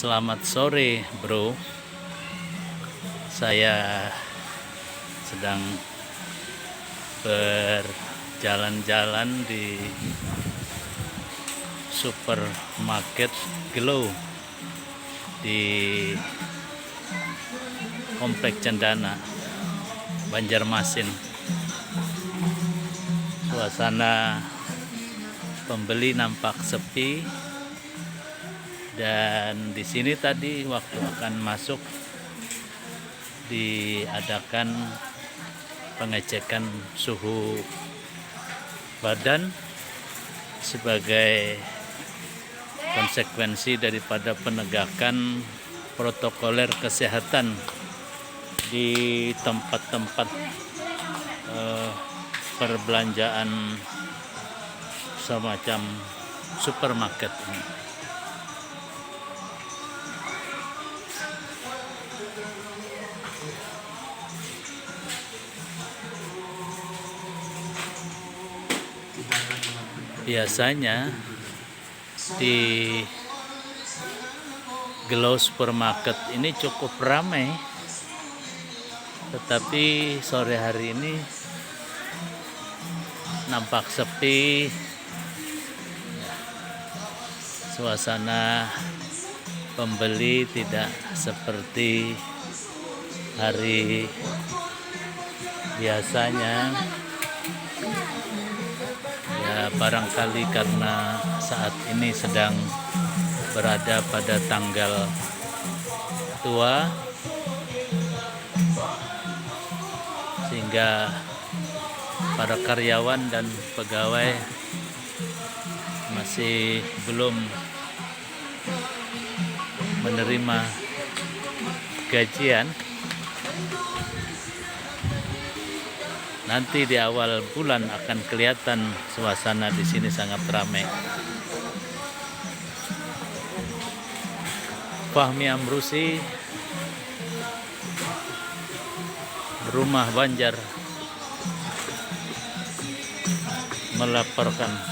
Selamat sore, bro. Saya sedang berjalan-jalan di supermarket Glow di Komplek Cendana, Banjarmasin. Suasana pembeli nampak sepi, dan di sini tadi waktu akan masuk diadakan pengecekan suhu badan sebagai konsekuensi daripada penegakan protokoler kesehatan di tempat-tempat perbelanjaan semacam supermarket ini. Biasanya di Glow Supermarket ini cukup ramai, tetapi sore hari ini nampak sepi. Suasana pembeli tidak seperti hari biasanya. Ya, barangkali karena saat ini sedang berada pada tanggal tua, sehingga para karyawan dan pegawai masih belum menerima gajian. Nanti di awal bulan akan kelihatan suasana di sini sangat ramai. Fahmi Amrusi, Rumah Banjar, melaporkan.